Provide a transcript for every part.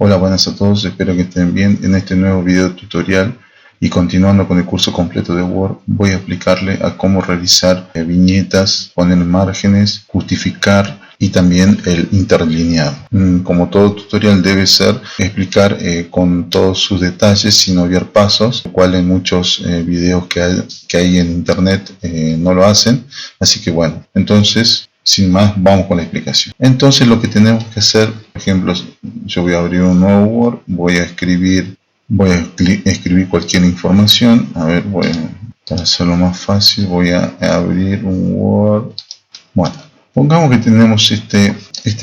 Hola, buenas a todos, espero que estén bien. En este nuevo video tutorial y continuando con el curso completo de Word, voy a explicarle a cómo realizar viñetas, poner márgenes, justificar y también el interlineado. Como todo tutorial debe ser explicar con todos sus detalles sin obviar pasos, lo cual en muchos videos que hay en internet no lo hacen. Así que bueno, entonces sin más, vamos con la explicación. Entonces lo que tenemos que hacer, por ejemplo, yo voy a abrir un nuevo Word, voy a escribir cualquier información. A ver, para hacerlo más fácil, voy a abrir un Word. Bueno, pongamos que tenemos este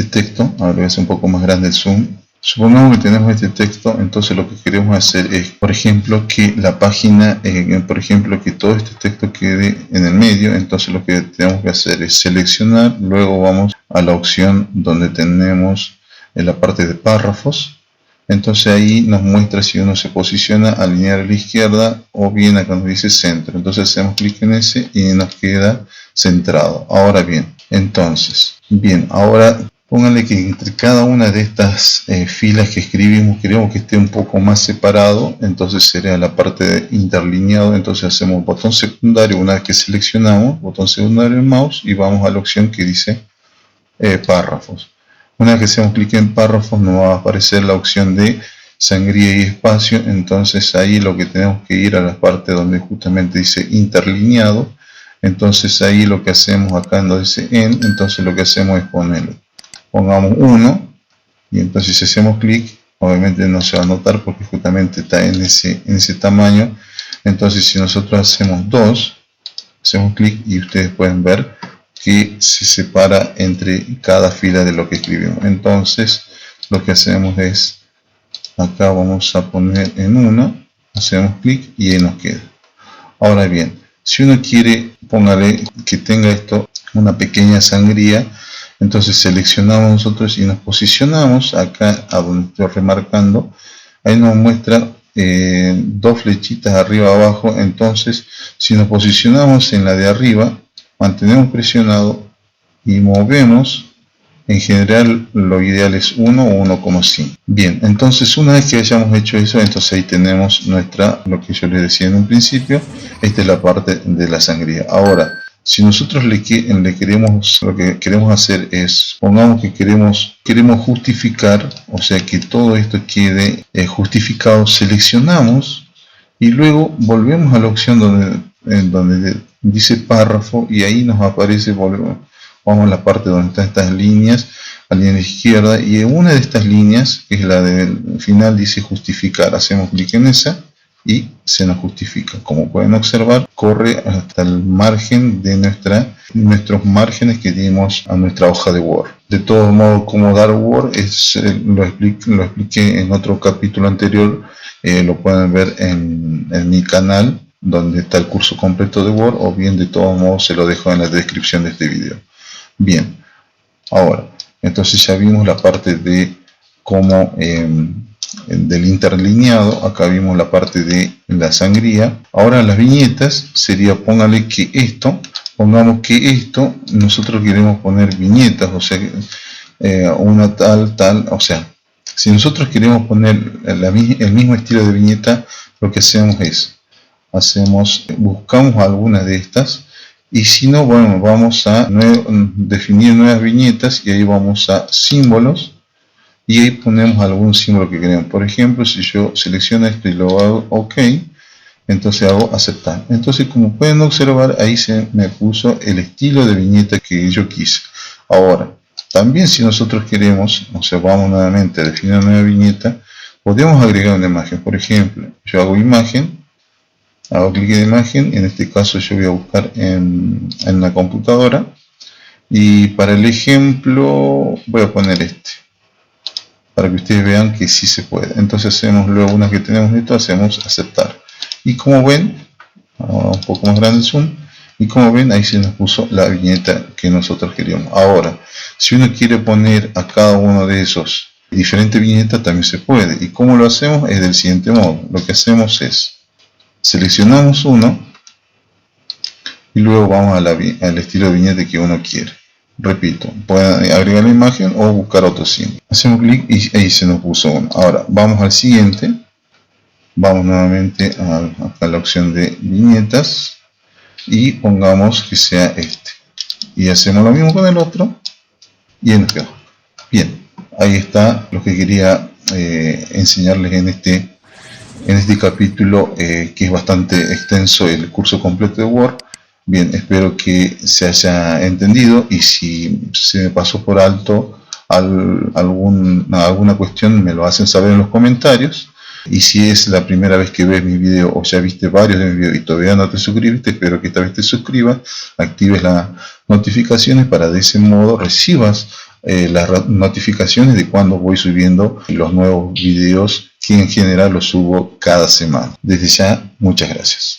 texto. A ver, voy a hacer un poco más grande el zoom. Supongamos que tenemos este texto, entonces lo que queremos hacer es, por ejemplo, que la página, que todo este texto quede en el medio. Entonces lo que tenemos que hacer es seleccionar, luego vamos a la opción donde tenemos en la parte de párrafos. Entonces ahí nos muestra si uno se posiciona alinear a la izquierda o bien acá nos dice centro. Entonces hacemos clic en ese y nos queda centrado. Ahora bien, ahora pónganle que entre cada una de estas filas que escribimos queremos que esté un poco más separado, entonces sería la parte de interlineado. Entonces hacemos botón secundario una vez que seleccionamos, botón secundario en mouse y vamos a la opción que dice párrafos. Una vez que hacemos clic en párrafos nos va a aparecer la opción de sangría y espacio. Entonces ahí lo que tenemos que ir a la parte donde justamente dice interlineado. Entonces ahí lo que hacemos acá donde dice en, entonces lo que hacemos es pongamos 1 y entonces si hacemos clic, obviamente no se va a notar porque justamente está en ese tamaño. Entonces si nosotros hacemos 2, hacemos clic y ustedes pueden ver que se separa entre cada fila de lo que escribimos. Entonces lo que hacemos es, acá vamos a poner en 1, hacemos clic y ahí nos queda. Ahora bien, si uno quiere, póngale que tenga esto una pequeña sangría, entonces seleccionamos nosotros y nos posicionamos acá a donde estoy remarcando. Ahí nos muestra dos flechitas arriba abajo. Entonces si nos posicionamos en la de arriba, mantenemos presionado y movemos, en general lo ideal es 1 o 1,5. Bien, entonces una vez que hayamos hecho eso, entonces ahí tenemos lo que yo les decía en un principio. Esta es la parte de la sangría. Ahora, si nosotros lo que queremos hacer es, pongamos que queremos justificar, o sea que todo esto quede justificado, seleccionamos y luego volvemos a la opción donde dice párrafo y ahí nos aparece, vamos a la parte donde están estas líneas, a la línea izquierda, y en una de estas líneas, que es la del final, dice justificar. Hacemos clic en esa y se nos justifica. Como pueden observar, corre hasta el margen de nuestros márgenes que dimos a nuestra hoja de Word. De todos modos, cómo dar Word lo expliqué en otro capítulo anterior. Lo pueden ver en mi canal, donde está el curso completo de Word, o bien de todos modos se lo dejo en la descripción de este video. Bien, ahora, entonces ya vimos la parte de cómo del interlineado. Acá vimos la parte de la sangría. Ahora las viñetas sería, pongamos que esto nosotros queremos poner viñetas, o sea, una tal, o sea, si nosotros queremos poner el mismo estilo de viñeta, lo que hacemos es, buscamos alguna de estas, y si no, bueno, vamos a definir nuevas viñetas y ahí vamos a símbolos y ahí ponemos algún símbolo que queremos. Por ejemplo, si yo selecciono esto y lo hago OK, entonces hago aceptar. Entonces, como pueden observar, ahí se me puso el estilo de viñeta que yo quise. Ahora, también si nosotros queremos, o sea, vamos nuevamente a definir una nueva viñeta, podemos agregar una imagen. Por ejemplo, yo hago imagen, hago clic en imagen, en este caso yo voy a buscar en la computadora, y para el ejemplo voy a poner este, para que ustedes vean que sí se puede. Entonces hacemos luego, una que tenemos esto, hacemos aceptar, y como ven, ahora un poco más grande el zoom, y como ven ahí se nos puso la viñeta que nosotros queríamos. Ahora, si uno quiere poner a cada uno de esos diferentes viñetas, también se puede. ¿Y cómo lo hacemos? Es del siguiente modo. Lo que hacemos es, seleccionamos uno y luego vamos al estilo de viñeta que uno quiere. Repito, pueden agregar la imagen o buscar otro símbolo. Hacemos clic y ahí se nos puso uno. Ahora vamos al siguiente. Vamos nuevamente a la opción de viñetas y pongamos que sea este. Y hacemos lo mismo con el otro y ahí nos quedó. Bien, ahí está lo que quería enseñarles en este capítulo, que es bastante extenso, el curso completo de Word. Bien, espero que se haya entendido y si se me pasó por alto alguna cuestión me lo hacen saber en los comentarios. Y si es la primera vez que ves mi video o ya viste varios de mis videos y todavía no te suscribiste, espero que esta vez te suscribas, actives las notificaciones para de ese modo recibas las notificaciones de cuando voy subiendo los nuevos videos, que en general los subo cada semana. Desde ya, muchas gracias.